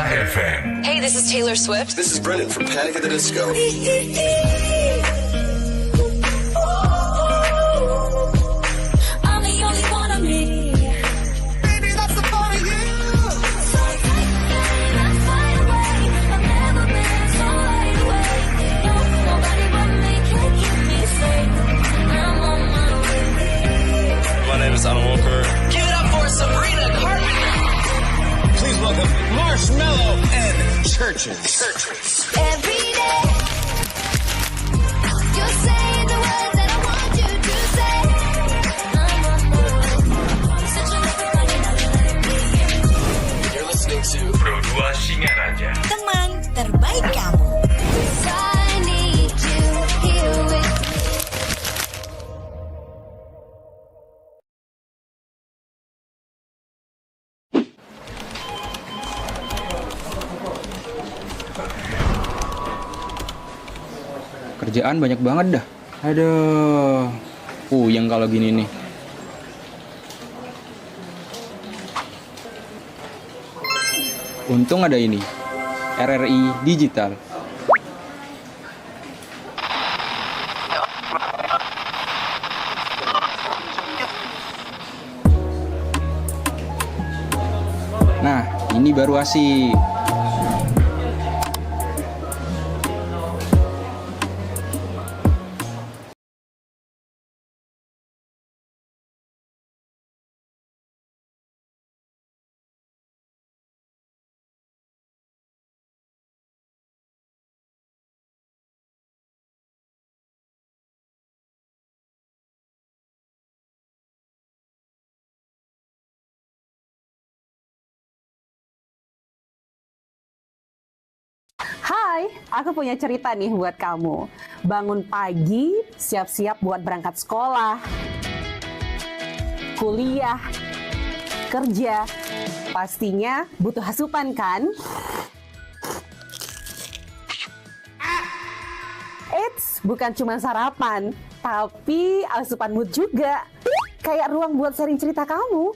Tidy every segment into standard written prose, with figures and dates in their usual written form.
FM. Hey, this is Taylor Swift. This is Brendan from Panic at the Disco. I'm the only one of me. Baby, that's the part of you. So let's fly away. I've never been so wide awake. No, nobody but me can keep me safe. I'm on my way. My name is Alan Walker. Give it up for Sabrina Carpenter. Please welcome Marshmello and Churches. Every day, you say the words that I want you to say. I'm on my way. Such a lover, I never let it be. You're listening to Pro 2 Singaraja. Teman terbaik kamu. 'Cause I need you here with me. Kerjaan banyak banget dah. Aduh. Puyeng kalau gini nih. Untung ada ini. RRI Digital. Nah, ini baru asik. Hai, aku punya cerita nih buat kamu. Bangun pagi, siap-siap buat berangkat sekolah, kuliah, kerja. Pastinya butuh asupan kan? Eits, bukan cuma sarapan, tapi asupan mood juga. Kayak ruang buat sharing cerita kamu.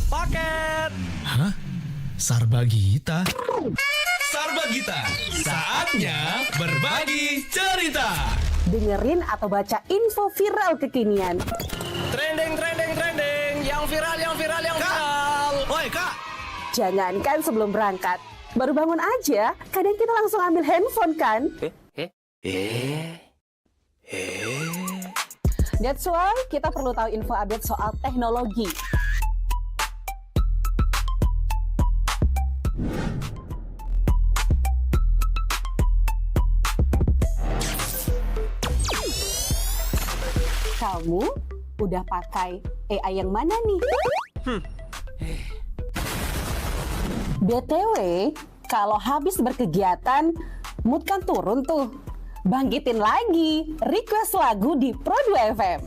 Paket. Hah? Sarbagita? Sarbagita. Saatnya berbagi cerita. Dengerin atau baca info viral kekinian. Trending. Yang viral. Woi, Kak. Jangankan sebelum berangkat, baru bangun aja, kadang kita langsung ambil handphone kan? That's why kita perlu tahu info update soal teknologi. Kamu udah pakai AI yang mana nih? BTW, kalau habis berkegiatan, mood kan turun tuh. Bangkitin lagi, request lagu di Pro 2 FM.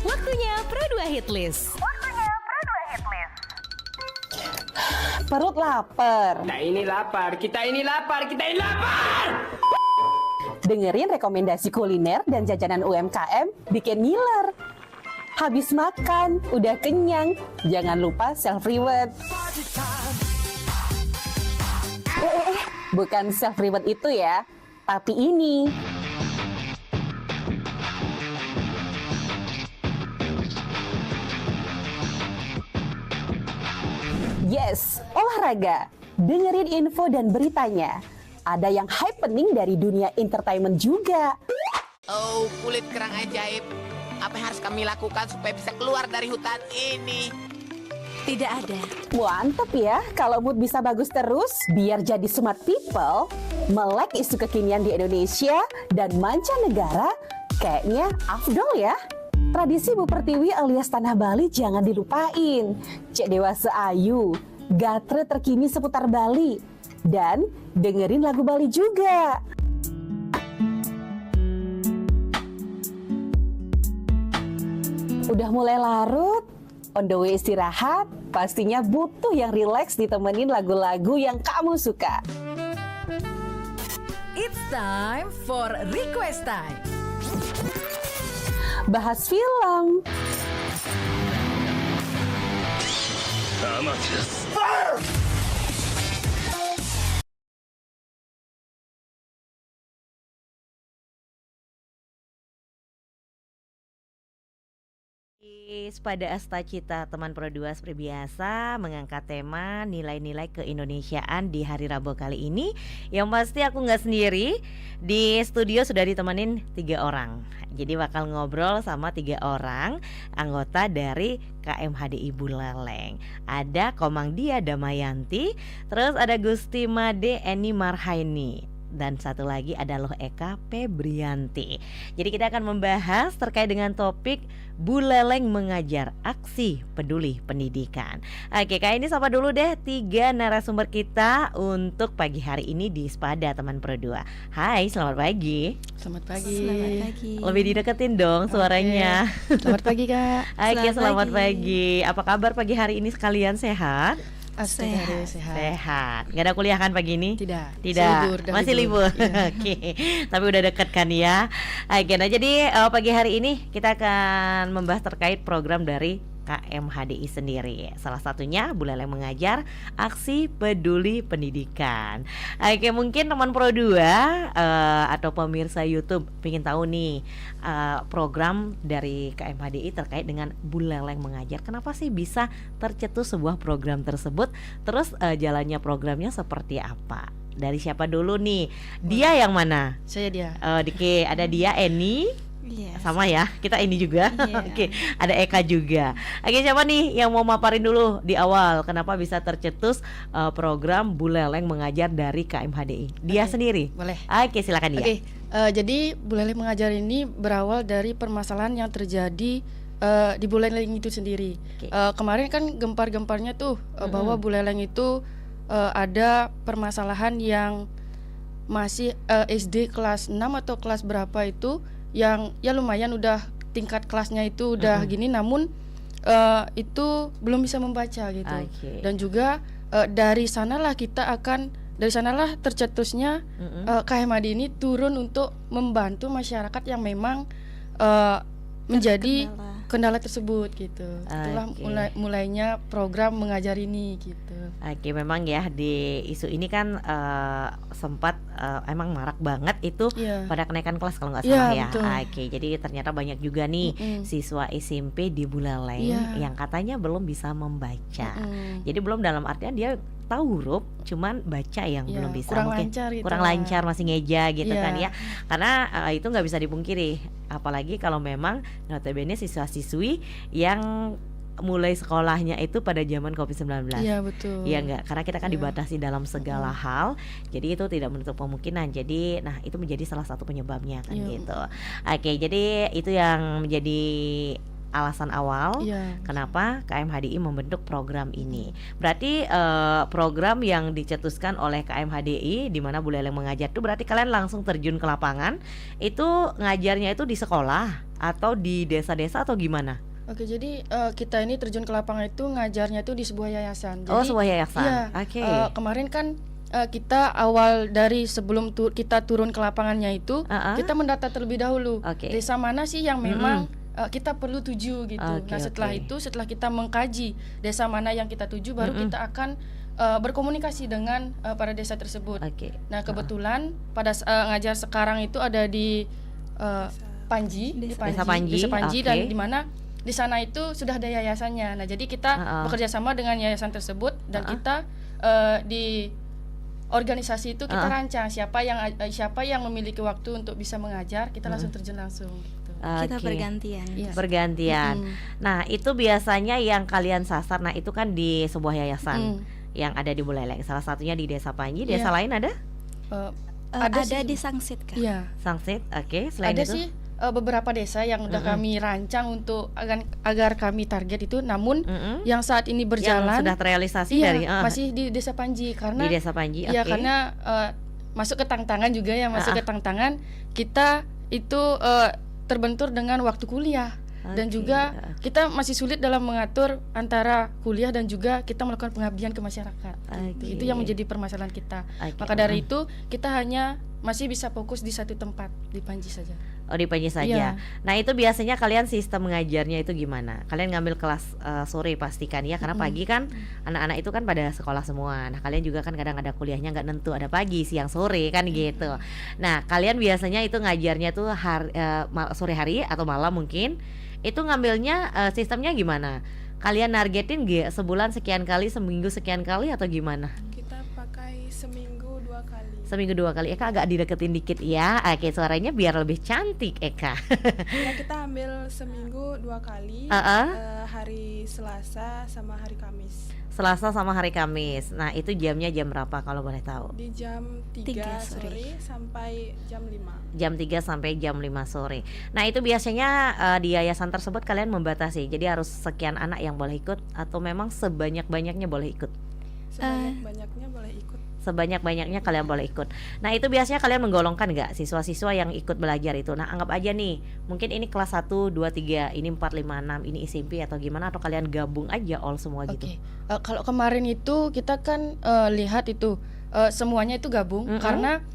Waktunya Pro 2 Hitlist. Perut lapar. Kita ini lapar. Dengerin rekomendasi kuliner dan jajanan UMKM bikin ngiler. Habis makan, udah kenyang, jangan lupa self-reward. Bukan self-reward itu ya, tapi ini. Yes, olahraga. Dengerin info dan beritanya. Ada yang happening dari dunia entertainment juga. Oh, kulit kerang ajaib. Apa yang harus kami lakukan supaya bisa keluar dari hutan ini? Tidak ada. Mantep ya, kalau mood bisa bagus terus, biar jadi smart people, melek isu kekinian di Indonesia dan mancanegara, kayaknya afdol ya. Tradisi Bu Pertiwi alias Tanah Bali jangan dilupain. Cek dewasa ayu, gatre terkini seputar Bali, dan dengerin lagu Bali juga. Udah mulai larut, on the way istirahat, pastinya butuh yang rileks ditemenin lagu-lagu yang kamu suka. It's time for Request Time. Bahas film, Pada Asta Cita teman Pro 2 seperti biasa mengangkat tema nilai-nilai keindonesiaan di hari Rabu kali ini. Yang pasti aku nggak sendiri, di studio sudah ditemenin 3 orang. Jadi bakal ngobrol sama 3 orang anggota dari KMHDI Buleleng. Ada Komang Dia Damayanti, terus ada Gusti Made Eni Marhaini, dan satu lagi ada Loh Eka Febrianti. Jadi kita akan membahas terkait dengan topik Buleleng mengajar aksi peduli pendidikan. Oke, kali ini sapa dulu deh 3 narasumber kita untuk pagi hari ini di Spada teman Pro 2. Hai, selamat pagi. Selamat pagi. Selamat pagi. Lebih dideketin dong suaranya. Selamat pagi Kak. Oke, selamat pagi. Apa kabar pagi hari ini sekalian, sehat? Sehat. Gak ada kuliah kan pagi ini? Tidak. Tidak. Masih libur. Iya. Oke. Tapi udah deket kan ya. Oke, nah jadi pagi hari ini kita akan membahas terkait program dari KMHDI sendiri. Salah satunya Buleleng mengajar aksi peduli pendidikan. Oke, mungkin teman Pro 2 atau pemirsa YouTube pengen tahu nih program dari KMHDI terkait dengan Buleleng mengajar. Kenapa sih bisa tercetus sebuah program tersebut? Terus jalannya programnya seperti apa? Dari siapa dulu nih? Dia yang mana? Saya dia. Diki, ada dia Eni. Yes. Sama ya, kita ini juga. Yeah. Oke, ada Eka juga. Oke, siapa nih yang mau maparin dulu di awal kenapa bisa tercetus program Buleleng mengajar dari KMHDI? Dia sendiri. Boleh. Oke, silakan dia. Oke, jadi Buleleng mengajar ini berawal dari permasalahan yang terjadi di Buleleng itu sendiri. Kemarin kan gempar-gemparnya tuh bahwa Buleleng itu ada permasalahan yang masih SD kelas 6 atau kelas berapa itu yang ya lumayan udah tingkat kelasnya itu udah gini, namun itu belum bisa membaca gitu. Dan juga dari sanalah tercetusnya KMHDI ini turun untuk membantu masyarakat yang memang menjadi kendala tersebut gitu. Itulah mulainya program mengajar ini gitu. Oke, memang ya di isu ini kan sempat emang marak banget itu pada kenaikan kelas kalau nggak salah ya. Betul. Oke, jadi ternyata banyak juga nih siswa SMP di Buleleng yang katanya belum bisa membaca. Jadi belum dalam artian dia tahu huruf, cuman baca yang belum bisa, kurang mungkin lancar gitu kurang lancar, masih ngeja gitu kan ya. Iya. Karena itu nggak bisa dipungkiri, apalagi kalau memang notabene siswa-siswi yang mulai sekolahnya itu pada zaman Covid-19. Iya, betul. Iya enggak, karena kita kan dibatasi dalam segala hal. Jadi itu tidak menutup kemungkinan. Jadi nah itu menjadi salah satu penyebabnya kan gitu. Oke, jadi itu yang menjadi alasan awal kenapa KMHDI membentuk program ini. Berarti program yang dicetuskan oleh KMHDI di mana Buleleng mengajar itu berarti kalian langsung terjun ke lapangan. Itu ngajarnya itu di sekolah atau di desa-desa atau gimana? Oke, jadi kita ini terjun ke lapangan itu ngajarnya itu di sebuah yayasan. Jadi, sebuah yayasan. Iya. Oke. Kemarin kan kita awal dari sebelum kita turun ke lapangannya itu kita mendata terlebih dahulu. Desa mana sih yang memang kita perlu tuju gitu. Nah setelah itu, setelah kita mengkaji desa mana yang kita tuju, baru kita akan berkomunikasi dengan para desa tersebut. Nah kebetulan pada ngajar sekarang itu ada di Panji, Desa Panji, dan di mana di sana itu sudah ada yayasannya. Nah jadi kita bekerja sama dengan yayasan tersebut dan kita di organisasi itu kita rancang siapa yang memiliki waktu untuk bisa mengajar, kita langsung terjun langsung. Kita bergantian. Bergantian. Nah itu biasanya yang kalian sasar, nah itu kan di sebuah yayasan yang ada di Buleleng. Salah satunya di Desa Panji. Desa lain ada? Ada di Sangsit kan? Iya. Sangsit, oke. Selain ada itu? Sih beberapa desa yang udah kami rancang untuk agar kami target itu, namun yang saat ini berjalan yang sudah terrealisasi masih di Desa Panji karena di Desa Panji. Ya karena masuk ke tantangan juga ya, masuk ke tantangan kita itu terbentur dengan waktu kuliah. Dan juga kita masih sulit dalam mengatur antara kuliah dan juga kita melakukan pengabdian ke masyarakat. Itu yang menjadi permasalahan kita. Maka dari itu kita hanya masih bisa fokus di satu tempat, di Panji saja. Oh, di pagi saja. Iya. Nah, itu biasanya kalian sistem mengajarnya itu gimana? Kalian ngambil kelas sore pastikan ya, karena pagi kan anak-anak itu kan pada sekolah semua. Nah, kalian juga kan kadang ada kuliahnya nggak nentu, ada pagi, siang, sore kan gitu. Nah, kalian biasanya itu ngajarnya tuh sore hari atau malam mungkin. Itu ngambilnya sistemnya gimana? Kalian nargetin sebulan sekian kali, seminggu sekian kali atau gimana? Kita pakai seminggu 2 kali. Seminggu 2 kali. Eka agak dideketin dikit ya. Oke, suaranya biar lebih cantik Eka. Ya, kita ambil seminggu 2 kali. Hari Selasa sama hari Kamis. Selasa sama hari Kamis. Nah, itu jamnya jam berapa kalau boleh tahu? Di jam 3 sore sampai jam 5. Jam 3 sampai jam 5 sore. Nah, itu biasanya di yayasan tersebut kalian membatasi. Jadi harus sekian anak yang boleh ikut atau memang sebanyak-banyaknya boleh ikut? Sebanyak-banyaknya boleh ikut. Sebanyak-banyaknya kalian boleh ikut. Nah, itu biasanya kalian menggolongkan nggak siswa-siswa yang ikut belajar itu? Nah, anggap aja nih, mungkin ini kelas 1, 2, 3, ini 4, 5, 6, ini SMP atau gimana, atau kalian gabung aja all semua gitu? Kalau kemarin itu kita kan lihat itu semuanya itu gabung karena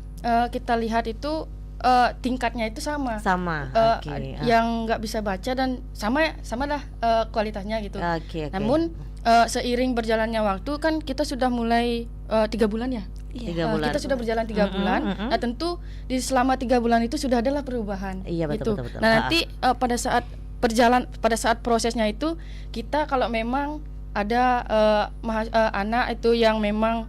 kita lihat itu tingkatnya itu sama. Yang nggak bisa baca dan sama lah kualitasnya gitu. Namun seiring berjalannya waktu kan kita sudah mulai 3 bulan ya. 3 bulan. Kita sudah berjalan 3 bulan. Nah, tentu di selama 3 bulan itu sudah adalah perubahan. Iya, betul, gitu. betul. Nah, nanti pada saat prosesnya itu kita kalau memang ada anak itu yang memang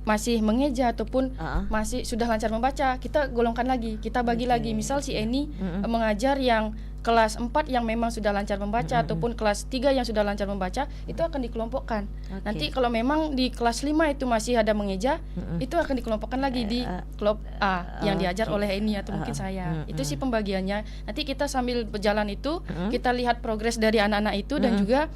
masih mengeja ataupun masih sudah lancar membaca, kita golongkan lagi, kita bagi lagi. Misal si Eni mengajar yang kelas 4 yang memang sudah lancar membaca ataupun kelas 3 yang sudah lancar membaca, itu akan dikelompokkan. Nanti kalau memang di kelas 5 itu masih ada mengeja, itu akan dikelompokkan lagi di kelompok A yang diajar oleh Eni atau mungkin saya. Itu sih pembagiannya. Nanti kita sambil berjalan itu kita lihat progres dari anak-anak itu dan juga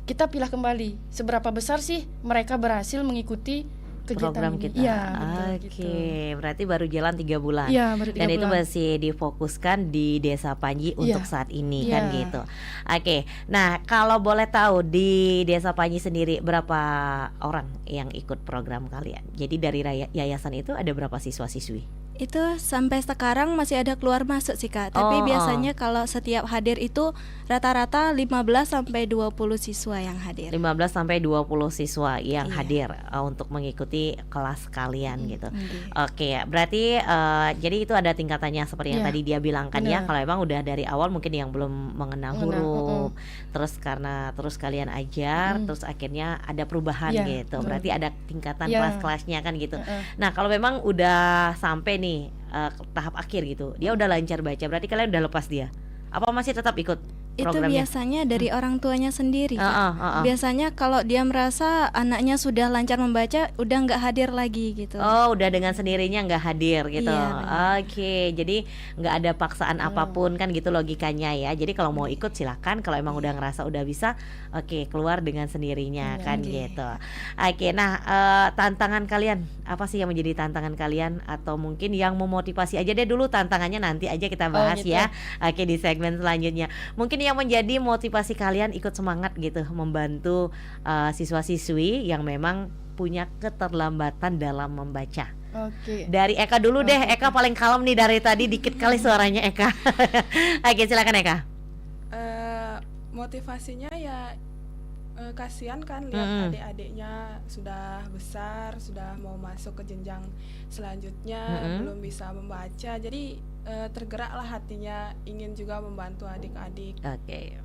kita pilah kembali seberapa besar sih mereka berhasil mengikuti program kita. Ya, Oke, berarti baru jalan 3 bulan. Ya, baru 3 Dan bulan. itu masih difokuskan di Desa Panji untuk saat ini kan gitu. Oke. Nah, kalau boleh tahu di Desa Panji sendiri berapa orang yang ikut program kalian? Jadi dari yayasan itu ada berapa siswa-siswi? Itu sampai sekarang masih ada keluar masuk sih Kak. Tapi biasanya kalau setiap hadir itu rata-rata 15 sampai 20 siswa yang hadir. 15 sampai 20 siswa yang hadir untuk mengikuti kelas kalian gitu. Oke, berarti jadi itu ada tingkatannya seperti yang tadi dia bilang kan ya. Kalau emang udah dari awal mungkin yang belum mengenal huruf, terus kalian ajar, terus akhirnya ada perubahan gitu. Berarti ada tingkatan kelas-kelasnya kan gitu. Nah, kalau memang udah sampai nih tahap akhir gitu, dia udah lancar baca, berarti kalian udah lepas dia? Apa masih tetap ikut programnya? Itu biasanya dari orang tuanya sendiri Kak. Biasanya kalau dia merasa anaknya sudah lancar membaca, udah nggak hadir lagi gitu. Oh, udah dengan sendirinya nggak hadir gitu. Iya, Oke, jadi nggak ada paksaan apapun kan gitu logikanya ya. Jadi kalau mau ikut silakan, kalau emang udah ngerasa udah bisa, oke, keluar dengan sendirinya kan gitu. Oke, nah tantangan kalian apa sih yang menjadi tantangan kalian, atau mungkin yang memotivasi aja deh dulu, tantangannya nanti aja kita bahas ya. Oke, di segmen selanjutnya. Mungkin yang menjadi motivasi kalian ikut semangat gitu membantu siswa-siswi yang memang punya keterlambatan dalam membaca. Dari Eka dulu deh. Eka paling kalem nih dari tadi, dikit kali suaranya Eka. Oke, silakan Eka. Motivasinya ya kasihan kan lihat adik-adiknya sudah besar, sudah mau masuk ke jenjang selanjutnya, belum bisa membaca. Jadi tergeraklah hatinya, ingin juga membantu adik-adik. Oke.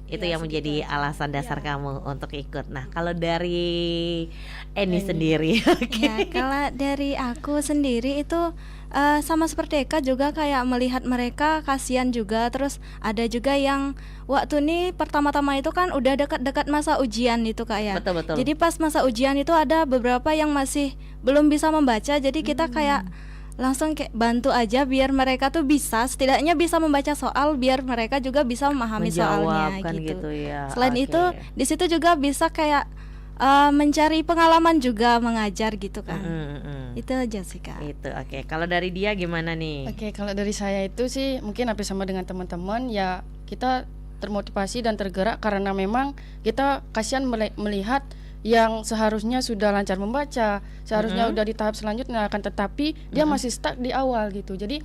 Itu yang menjadi alasan dasar kamu untuk ikut. Nah, kalau dari Eni sendiri. Ya, kalau dari aku sendiri itu sama seperti Eka juga, kayak melihat mereka kasihan juga. Terus ada juga yang waktu ini pertama-tama itu kan udah dekat-dekat masa ujian itu Kak ya. Betul. Jadi pas masa ujian itu ada beberapa yang masih belum bisa membaca. Jadi kita kayak langsung kayak bantu aja biar mereka tuh bisa, setidaknya bisa membaca soal, biar mereka juga bisa memahami soalnya kan gitu. Ya. Selain itu di situ juga bisa kayak mencari pengalaman juga mengajar gitu kan. Itu aja sih Kak. Itu oke. Kalau dari dia gimana nih? Oke, kalau dari saya itu sih mungkin hampir sama dengan teman-teman ya, kita termotivasi dan tergerak karena memang kita kasihan melihat yang seharusnya sudah lancar membaca, seharusnya udah di tahap selanjutnya, akan tetapi dia masih stuck di awal gitu. Jadi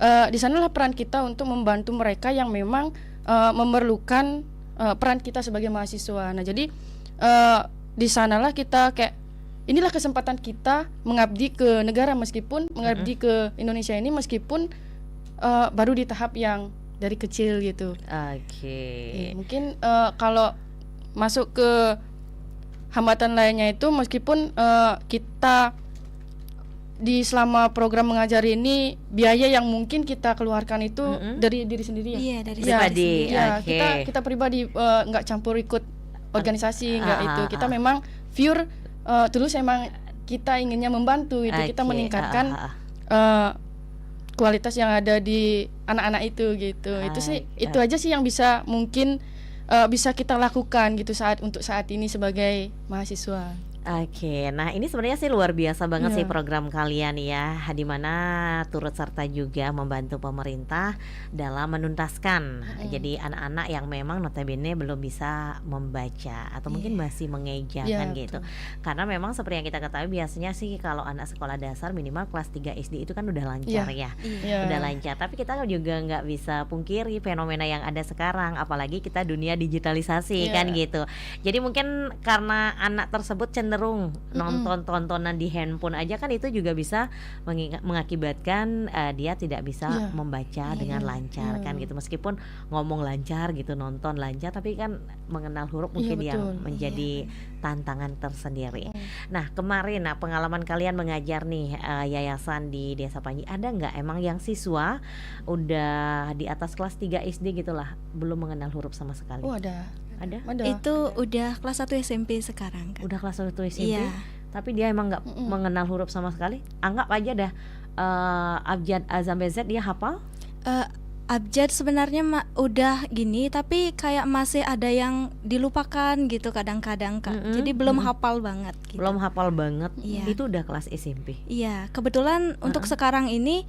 di sanalah peran kita untuk membantu mereka yang memang memerlukan peran kita sebagai mahasiswa. Nah jadi di sanalah kita kayak inilah kesempatan kita mengabdi ke negara, meskipun mengabdi ke Indonesia ini meskipun baru di tahap yang dari kecil gitu. Mungkin kalau masuk ke hambatan lainnya itu meskipun kita di selama program mengajar ini biaya yang mungkin kita keluarkan itu dari diri sendiri ya. Iya, dari pribadi. Ya, kita pribadi nggak campur ikut organisasi, nggak itu. Kita memang pure tulus, emang kita inginnya membantu itu. Kita meningkatkan kualitas yang ada di anak-anak itu gitu. Itu sih itu aja sih yang bisa mungkin bisa kita lakukan gitu untuk saat ini sebagai mahasiswa. Nah ini sebenarnya sih luar biasa banget sih program kalian ya, di mana turut serta juga membantu pemerintah dalam menuntaskan. Jadi anak-anak yang memang notabene belum bisa membaca atau mungkin masih mengejakan gitu. Karena memang seperti yang kita ketahui biasanya sih kalau anak sekolah dasar minimal kelas 3 SD itu kan udah lancar udah lancar. Tapi kita juga nggak bisa pungkiri fenomena yang ada sekarang, apalagi kita dunia digitalisasi kan gitu. Jadi mungkin karena anak tersebut cenderung nonton tontonan di handphone aja kan itu juga bisa mengakibatkan dia tidak bisa membaca dengan lancar kan gitu, meskipun ngomong lancar gitu, nonton lancar, tapi kan mengenal huruf mungkin yang menjadi tantangan tersendiri. Nah kemarin pengalaman kalian mengajar nih yayasan di Desa Panji, ada nggak emang yang siswa udah di atas kelas 3 SD gitulah belum mengenal huruf sama sekali? Ada. Itu udah kelas 1 SMP sekarang kan. Udah kelas 1 SMP. Tapi dia emang nggak mengenal huruf sama sekali. Anggap aja dah abjad A sampai Z dia hafal. Abjad sebenarnya udah gini, tapi kayak masih ada yang dilupakan gitu kadang-kadang Kak. Jadi belum hafal banget gitu. Belum hafal banget. Itu udah kelas SMP. Iya, kebetulan untuk sekarang ini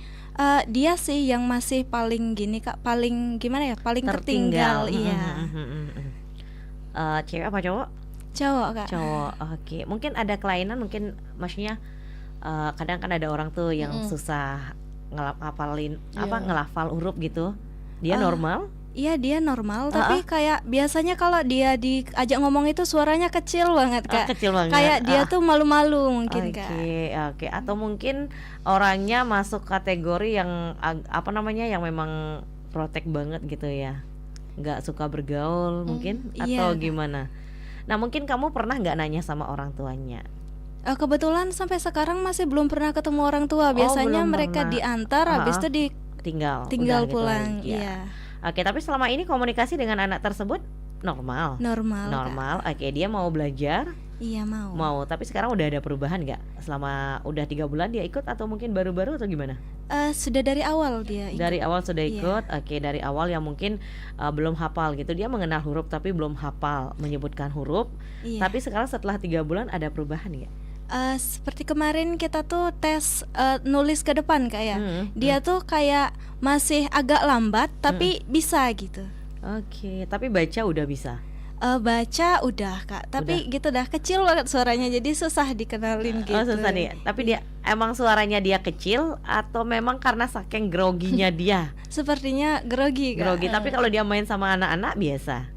dia sih yang masih paling gini Kak, paling gimana ya? Paling tertinggal. Cewek apa cowok? Cowok Kak. Cowok. Oke. Mungkin ada kelainan, mungkin maksudnya kadang kan ada orang tuh yang susah ngelafal huruf gitu. Dia normal? Iya dia normal, tapi kayak biasanya kalau dia diajak ngomong itu suaranya kecil banget Kak. Kecil banget. Kayak dia tuh malu-malu mungkin Kak. Oke. Atau mungkin orangnya masuk kategori yang yang memang protek banget gitu ya, nggak suka bergaul mungkin atau gimana? Nah mungkin kamu pernah nggak nanya sama orang tuanya? Kebetulan sampai sekarang masih belum pernah ketemu orang tua. Biasanya mereka diantar, habis itu tinggal pulang. Gitu Oke, tapi selama ini komunikasi dengan anak tersebut normal. Oke, dia mau belajar? Iya mau. Tapi sekarang udah ada perubahan nggak? Selama udah 3 bulan dia ikut atau mungkin baru-baru atau gimana? Sudah dari awal dia ikut. Dari awal sudah ikut. Oke, dari awal yang mungkin belum hafal gitu, dia mengenal huruf tapi belum hafal menyebutkan huruf. Tapi sekarang setelah 3 bulan ada perubahan nggak? Seperti kemarin kita tuh tes nulis ke depan kayak dia tuh kayak masih agak lambat tapi bisa gitu. Oke, tapi baca udah bisa. Baca udah Kak, tapi gitu dah kecil banget suaranya, jadi susah dikenalin gitu. Susah nih. Tapi dia emang suaranya dia kecil atau memang karena saking groginya dia? Sepertinya grogi Kak. Tapi kalau dia main sama anak-anak biasa?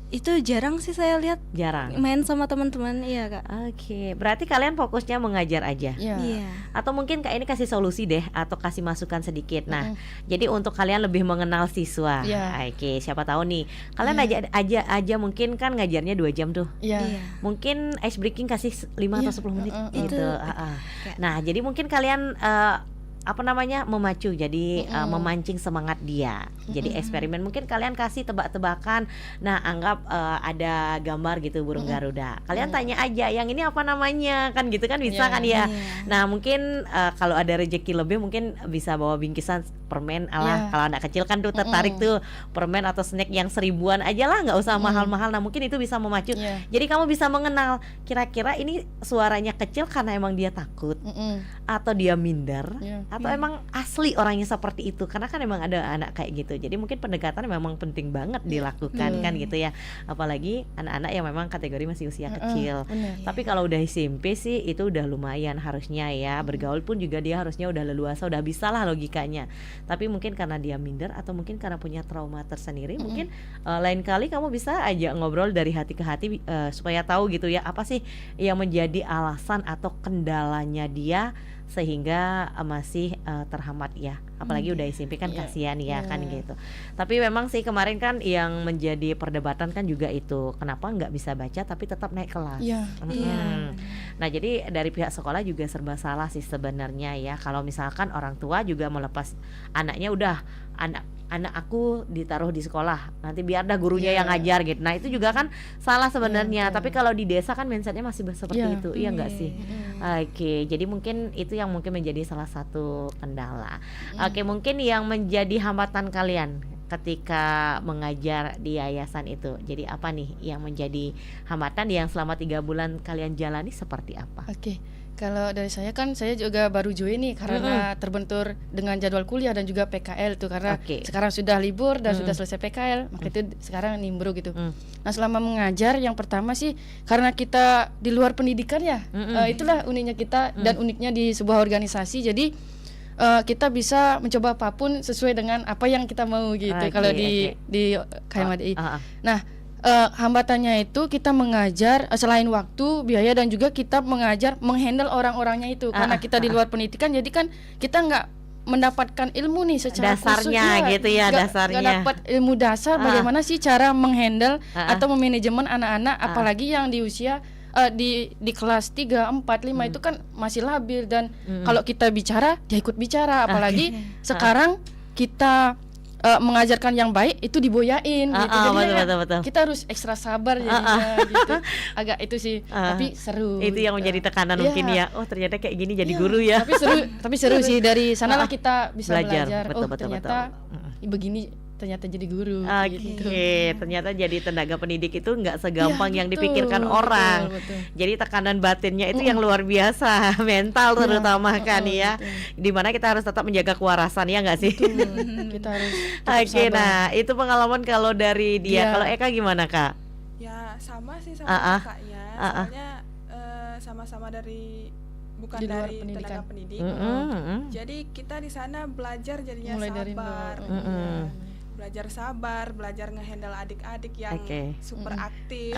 Itu jarang sih saya lihat. Jarang main sama teman-teman, iya Kak. Oke, berarti kalian fokusnya mengajar aja. Iya. Atau mungkin Kak ini kasih solusi deh, atau kasih masukan sedikit. Nah, jadi untuk kalian lebih mengenal siswa. Oke, siapa tahu nih kalian aja mungkin kan ngajarnya 2 jam tuh. Mungkin ice breaking kasih 5 atau 10 menit gitu. Nah, jadi mungkin kalian memacu, jadi memancing semangat dia. Jadi eksperimen, mungkin kalian kasih tebak-tebakan. Nah anggap ada gambar gitu burung Garuda, kalian tanya aja yang ini apa namanya, kan gitu kan bisa kan ya. Nah mungkin kalau ada rezeki lebih mungkin bisa bawa bingkisan permen kalau anak kecil kan tuh tertarik tuh permen atau snack yang 1000-an aja lah, nggak usah mahal-mahal. Nah mungkin itu bisa memacu. Jadi kamu bisa mengenal kira-kira ini suaranya kecil karena emang dia takut atau dia minder atau emang asli orangnya seperti itu? Karena kan emang ada anak kayak gitu. Jadi mungkin pendekatan memang penting banget dilakukan kan gitu ya. Apalagi anak-anak yang memang kategori masih usia kecil. Tapi kalau udah SMP sih itu udah lumayan harusnya ya. Bergaul pun juga dia harusnya udah leluasa, udah bisa lah logikanya. Tapi mungkin karena dia minder atau mungkin karena punya trauma tersendiri, mungkin lain kali kamu bisa aja ngobrol dari hati ke hati supaya tahu gitu ya, apa sih yang menjadi alasan atau kendalanya dia sehingga masih terhambat ya. Apalagi udah SMP kan kasihan ya kan gitu. Tapi memang sih kemarin kan yang menjadi perdebatan kan juga itu, kenapa nggak bisa baca tapi tetap naik kelas. Nah jadi dari pihak sekolah juga serba salah sih sebenarnya ya. Kalau misalkan orang tua juga melepas anaknya, udah anak aku ditaruh di sekolah, nanti biar dah gurunya yang ngajar gitu. Nah itu juga kan salah sebenarnya. Tapi kalau di desa kan mindsetnya masih seperti itu, iya nggak sih? Oke, jadi mungkin itu yang mungkin menjadi salah satu kendala. Oke, mungkin yang menjadi hambatan kalian ketika mengajar di yayasan itu, jadi apa nih yang menjadi hambatan yang selama 3 bulan kalian jalani seperti apa? Oke. Kalau dari saya kan saya juga baru join nih karena terbentur dengan jadwal kuliah dan juga PKL tuh, karena sekarang sudah libur dan sudah selesai PKL, maka itu sekarang nimbrung gitu. Nah selama mengajar yang pertama sih karena kita di luar pendidikan ya, itulah uniknya kita dan uniknya di sebuah organisasi, jadi kita bisa mencoba apapun sesuai dengan apa yang kita mau gitu. Kalau di KMHDI. Nah hambatannya itu kita mengajar selain waktu, biaya dan juga kita mengajar menghandle orang-orangnya itu karena kita di luar pendidikan, jadi kan kita nggak mendapatkan ilmu nih secara dasarnya gitu ya, dasarnya nggak dapat ilmu dasar bagaimana sih cara menghandle atau memanajemen anak-anak, apalagi yang di usia di kelas 3, 4, 5 itu kan masih labil dan kalau kita bicara dia ikut bicara, apalagi sekarang kita mengajarkan yang baik itu diboyain gitu. Jadi betul. kita harus ekstra sabar jadinya gitu. Agak itu sih, tapi seru. Itu yang menjadi tekanan mungkin ya. Oh, ternyata kayak gini jadi guru ya. Tapi seru sih, dari sanalah kita bisa belajar. Betul, ternyata begini, ternyata jadi guru gitu. Ternyata jadi tenaga pendidik itu nggak segampang yang dipikirkan orang. Betul. Jadi tekanan batinnya itu yang luar biasa, mental terutama kan ya. Dimana kita harus tetap menjaga kewarasan ya nggak sih? Kita harus sabar. Nah itu pengalaman kalau dari dia. Kalau Eka gimana Kak? Ya sama sih sama kakaknya. Soalnya sama-sama dari bukan di luar dari pendidikan. tenaga pendidik. Jadi kita di sana belajar jadinya mulai dari sabar. Belajar sabar, belajar ngehandle adik-adik yang super aktif.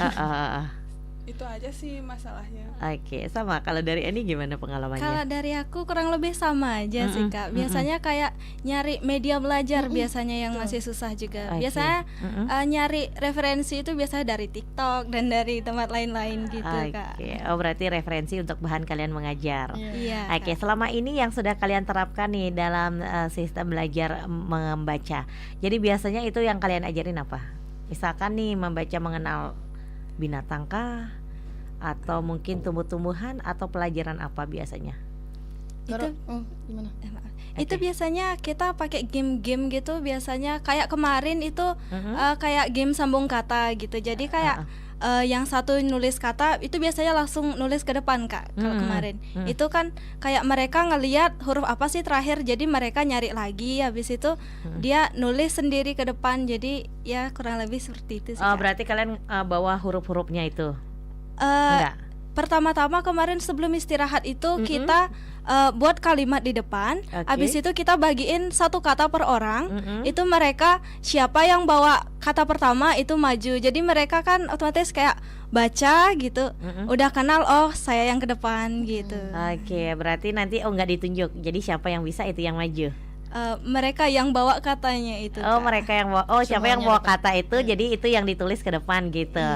Itu aja sih masalahnya. Oke, sama. Kalau dari Eni gimana pengalamannya? Kalau dari aku kurang lebih sama aja sih Kak. Biasanya kayak nyari media belajar biasanya yang masih susah juga. Biasanya nyari referensi itu biasanya dari TikTok dan dari tempat lain-lain gitu Kak. Oh berarti referensi untuk bahan kalian mengajar. Iya. Oke, selama ini yang sudah kalian terapkan nih dalam sistem belajar membaca. Jadi biasanya itu yang kalian ajarin apa? Misalkan nih membaca mengenal binatang kah? Atau mungkin tumbuh-tumbuhan atau pelajaran apa biasanya? Itu gimana? Itu biasanya kita pakai game-game gitu, biasanya kayak kemarin itu kayak game sambung kata gitu. Jadi kayak yang satu nulis kata itu biasanya langsung nulis ke depan Kak. Kalau kemarin itu kan kayak mereka ngelihat huruf apa sih terakhir, jadi mereka nyari lagi, habis itu dia nulis sendiri ke depan. Jadi ya kurang lebih seperti itu sih Kak. Berarti kalian bawa huruf-hurufnya itu? Pertama-tama kemarin sebelum istirahat itu kita buat kalimat di depan. Habis itu kita bagiin satu kata per orang. Itu mereka siapa yang bawa kata pertama itu maju. Jadi mereka kan otomatis kayak baca gitu. Udah kenal, oh saya yang ke depan gitu. Oke, berarti nanti nggak ditunjuk. Jadi siapa yang bisa itu yang maju. Mereka yang bawa katanya itu. Oh Kak. Mereka yang bawa. Oh siapa yang bawa kata itu, jadi itu yang ditulis ke depan gitu.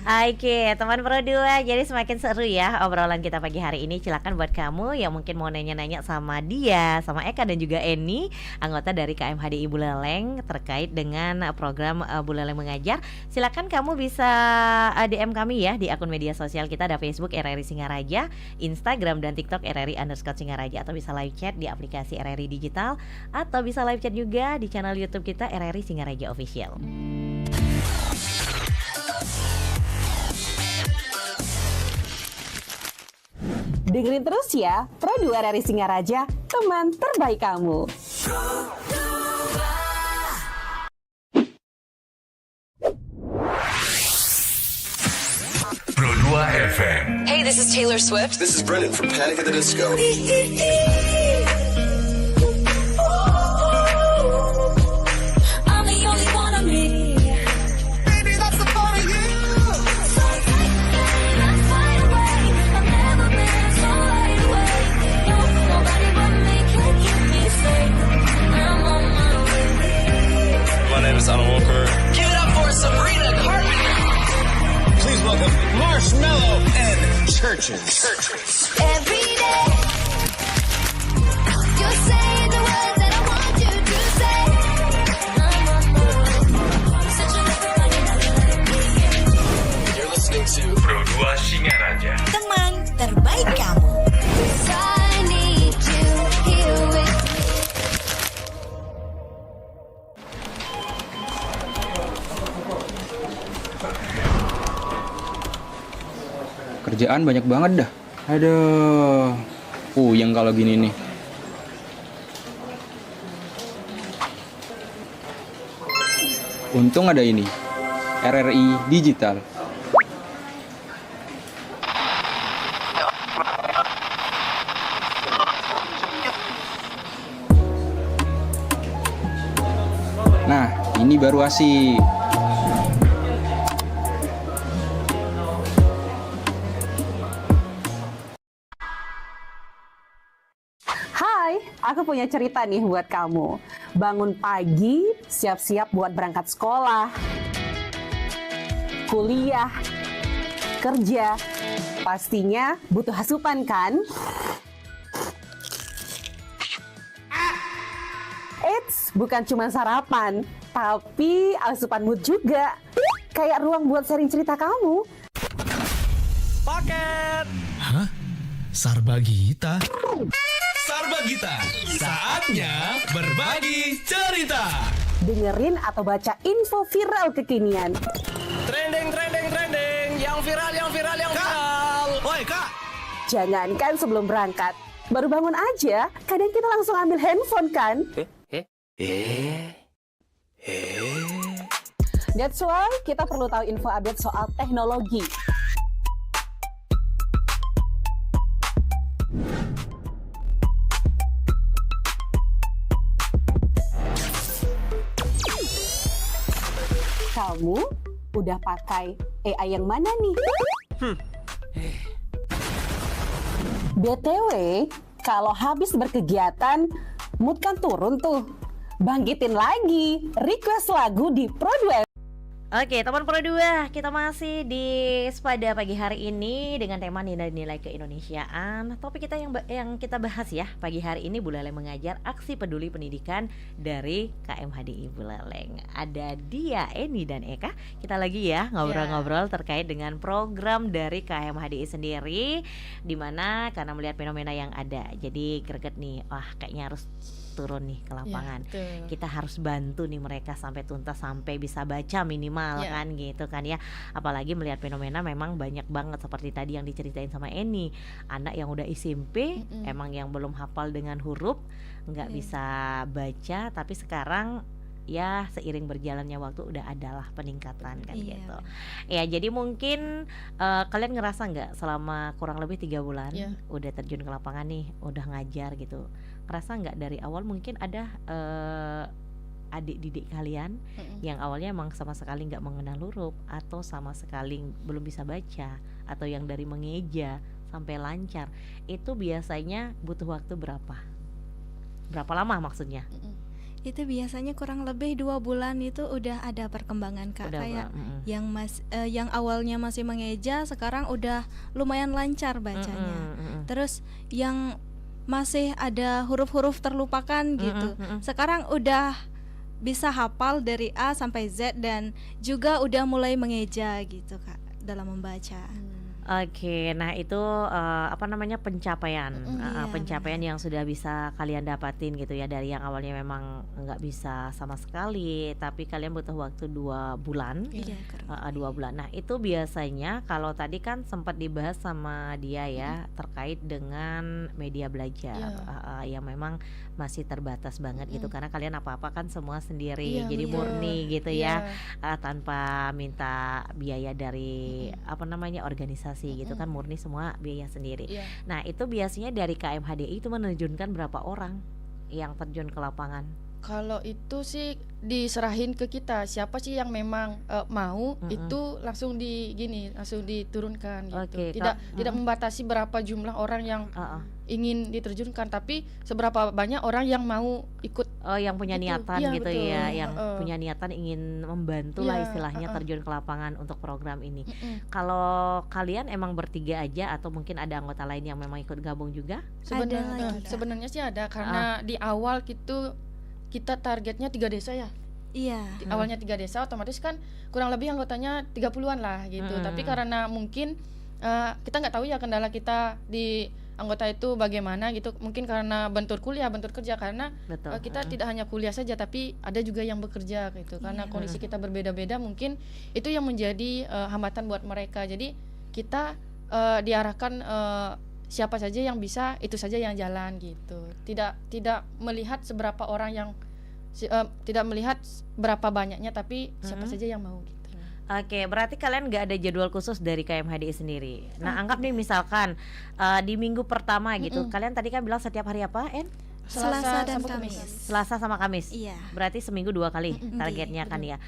Oke, teman Pro 2, jadi semakin seru ya obrolan kita pagi hari ini. Silakan buat kamu yang mungkin mau nanya-nanya sama dia, sama Eka dan juga Eni, anggota dari KMHDI Buleleng terkait dengan program Buleleng Mengajar. Silakan kamu bisa DM kami ya di akun media sosial kita, ada Facebook RRI Singaraja, Instagram dan TikTok RRI_Singaraja, atau bisa live chat di aplikasi RRI Digital, atau bisa live chat juga di channel YouTube kita RRI Singaraja Official. Dengerin terus ya, Pro 2 dari Singaraja, teman terbaik kamu. Pro 2 FM. Hey, this is Taylor Swift. This is Brendan from Panic at the Disco. I'm the only one of me. Baby, that's the part of you. So take that, let's fly away. I've never been so wide awake. No, nobody but me can keep me safe. I'm on my way. My name is Alan Walker. Give it up for Sabrina Carpenter. Please welcome Marshmello and Churches. Every day, you're saying the words that I want you to say. I'm on my way. Searching everybody that let me in. You're listening to Pro 2 Singaraja. Teman terbaik kamu. 'Cause I need you here with me. Kerjaan banyak banget dah. Aduh, puyeng kalau gini nih. Untung ada ini, RRI Digital. Nah, ini baru asik. Hai, aku punya cerita nih buat kamu. Bangun pagi, siap-siap buat berangkat sekolah, kuliah, kerja. Pastinya butuh asupan kan? Eits, bukan cuma sarapan, tapi asupan mood juga. Kayak ruang buat sharing cerita kamu. Paket. Hah? Sarbagita? Sarbagita, saatnya berbagi cerita. Dengerin atau baca info viral kekinian. Trending, yang viral, yang viral. Woi kak. Jangankan sebelum berangkat, baru bangun aja, kadang kita langsung ambil handphone kan? That's why kita perlu tahu info update soal teknologi. Kamu udah pakai AI yang mana nih? BTW, kalau habis berkegiatan, mood kan turun tuh. Bangkitin lagi, request lagu di Pro 2. Oke, teman Pro 2, kita masih di pada pagi hari ini dengan tema nilai-nilai keindonesiaan. Topik kita yang kita bahas ya pagi hari ini, Bu Leleng mengajar aksi peduli pendidikan dari KMHDI Buleleng. Ada dia, Eni dan Eka. Kita lagi ya ngobrol-ngobrol terkait dengan program dari KMHDI sendiri, dimana karena melihat fenomena yang ada, jadi greget nih, wah kayaknya harus turun nih ke lapangan. Kita harus bantu nih mereka sampai tuntas, sampai bisa baca minimal kan gitu kan ya. Apalagi melihat fenomena memang banyak banget seperti tadi yang diceritain sama Eni, anak yang udah SMP emang yang belum hafal dengan huruf, nggak bisa baca, tapi sekarang ya seiring berjalannya waktu udah adalah peningkatan kan gitu. Ya jadi mungkin kalian ngerasa nggak selama kurang lebih 3 bulan udah terjun ke lapangan nih, udah ngajar gitu, ngerasa nggak dari awal mungkin ada adik didik kalian yang awalnya emang sama sekali nggak mengenal huruf atau sama sekali belum bisa baca, atau yang dari mengeja sampai lancar, itu biasanya butuh waktu berapa lama maksudnya? Itu biasanya kurang lebih 2 bulan itu udah ada perkembangan Kak. Kayak yang awalnya masih mengeja sekarang udah lumayan lancar bacanya. Terus yang masih ada huruf-huruf terlupakan gitu, sekarang udah bisa hafal dari A sampai Z dan juga udah mulai mengeja gitu Kak dalam membaca. Oke, nah itu apa namanya pencapaian, pencapaian yang sudah bisa kalian dapatin gitu ya dari yang awalnya memang nggak bisa sama sekali, tapi kalian butuh waktu 2 bulan, Iya, 2 bulan. Nah itu biasanya kalau tadi kan sempat dibahas sama dia ya terkait dengan media belajar yang memang masih terbatas banget gitu karena kalian apa-apa kan semua sendiri, Iya, jadi betul. murni gitu Iya. ya, tanpa minta biaya dari apa namanya organisasi gitu kan, murni semua biaya sendiri. Iya. Nah itu biasanya dari KMHDI itu menerjunkan berapa orang yang terjun ke lapangan? Kalau itu sih diserahin ke kita, siapa sih yang memang mau itu langsung langsung diturunkan gitu. Oke, Tidak membatasi berapa jumlah orang yang ingin diterjunkan, tapi seberapa banyak orang yang mau ikut. Oh, yang punya Gitu. niatan Iya, gitu betul. ya, yang punya niatan ingin membantu lah Iya, istilahnya terjun ke lapangan untuk program ini. Kalau kalian emang bertiga aja atau mungkin ada anggota lain yang memang ikut gabung juga? Sebenarnya sih ada karena di awal gitu kita targetnya 3 desa ya. Iya. Awalnya 3 desa, otomatis kan kurang lebih anggotanya 30-an lah gitu. Tapi karena mungkin kita nggak tahu ya kendala kita di anggota itu bagaimana gitu. Mungkin karena bentur kuliah, bentur kerja, karena kita tidak hanya kuliah saja tapi ada juga yang bekerja gitu. Karena kondisi kita berbeda-beda, mungkin itu yang menjadi hambatan buat mereka. Jadi kita diarahkan siapa saja yang bisa, itu saja yang jalan gitu. Tidak melihat seberapa orang yang tidak melihat berapa banyaknya, tapi siapa saja yang mau gitu. Oke, berarti kalian nggak ada jadwal khusus dari KMHDI sendiri. Nah, anggap nih misalkan di minggu pertama gitu, kalian tadi kan bilang setiap hari apa, En? Selasa dan sama Kamis. Selasa sama Kamis. Iya. Berarti seminggu 2 kali targetnya kan ya.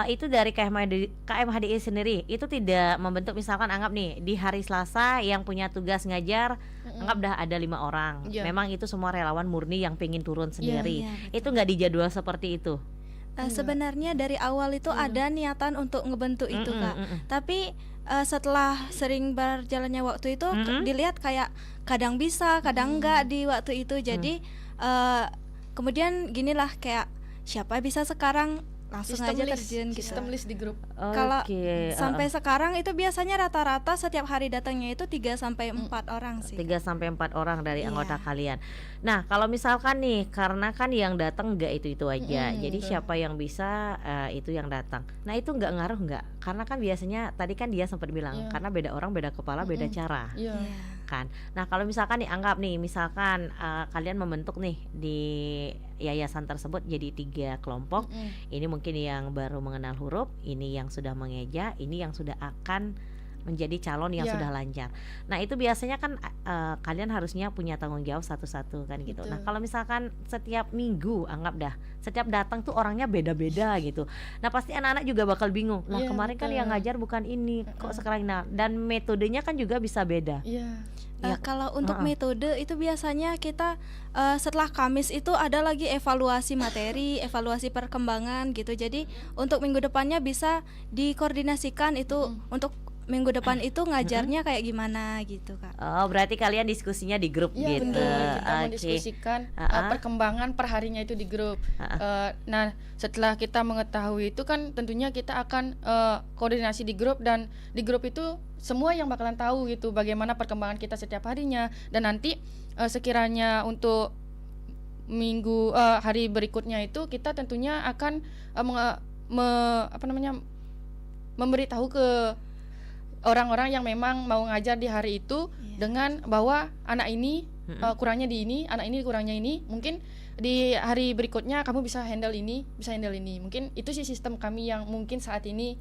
Itu dari KMHDI sendiri itu tidak membentuk, misalkan anggap nih di hari Selasa yang punya tugas ngajar, anggap dah ada 5 orang. Iya. Memang itu semua relawan murni yang pengen turun sendiri. iya, Itu nggak dijadwal seperti itu. Sebenarnya dari awal itu ada niatan untuk ngebentuk itu Kak. Tapi setelah sering berjalannya waktu itu dilihat kayak kadang bisa, kadang enggak di waktu itu. Jadi kemudian ginilah kayak siapa bisa sekarang langsung aja terjun gitu. Sistem list di grup. Kalau sampai sekarang itu biasanya rata-rata setiap hari datangnya itu 3 sampai 4 orang sih. 3 sampai 4 orang dari anggota kalian. Nah, kalau misalkan nih karena kan yang datang enggak itu aja. Jadi siapa yang bisa itu yang datang. Nah, itu enggak ngaruh enggak? Karena kan biasanya tadi kan dia sempat bilang karena beda orang, beda kepala, beda cara. Kan. Nah, kalau misalkan nih anggap nih misalkan kalian membentuk nih di yayasan tersebut jadi 3 kelompok. Ini mungkin yang baru mengenal huruf, ini yang sudah mengeja, ini yang sudah akan menjadi calon yang sudah lancar. Nah, itu biasanya kan kalian harusnya punya tanggung jawab satu-satu kan gitu. Nah, kalau misalkan setiap minggu anggap dah setiap datang tuh orangnya beda-beda gitu. Nah, pasti anak-anak juga bakal bingung. Nah, kemarin kan yang ngajar bukan ini, kok sekarang dan metodenya kan juga bisa beda. Kalau untuk metode itu biasanya kita setelah Kamis itu ada lagi evaluasi materi, evaluasi perkembangan gitu. Jadi untuk minggu depannya bisa dikoordinasikan itu untuk minggu depan itu ngajarnya kayak gimana gitu Kak. Oh, berarti kalian diskusinya di grup gitu. Kita mendiskusikan perkembangan perharinya itu di grup. Nah, setelah kita mengetahui itu kan tentunya kita akan koordinasi di grup, dan di grup itu semua yang bakalan tahu gitu bagaimana perkembangan kita setiap harinya, dan nanti sekiranya untuk minggu hari berikutnya itu kita tentunya akan memberitahu ke orang-orang yang memang mau ngajar di hari itu dengan bahwa anak ini kurangnya di ini, anak ini kurangnya ini, mungkin di hari berikutnya kamu bisa handle ini, bisa handle ini. Mungkin itu sih sistem kami yang mungkin saat ini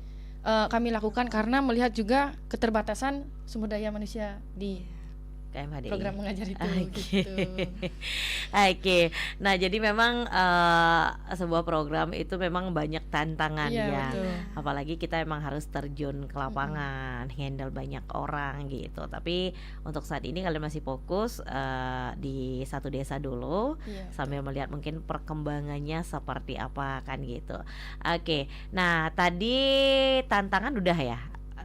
kami lakukan karena melihat juga keterbatasan sumber daya manusia di KMHDI. Program mengajar itu gitu. Oke. Nah, jadi memang sebuah program itu memang banyak tantangan ya. Betul. Apalagi kita memang harus terjun ke lapangan, handle banyak orang gitu. Tapi untuk saat ini kalian masih fokus di satu desa dulu sambil melihat mungkin perkembangannya seperti apa kan gitu. Oke. Nah, tadi tantangan udah ya?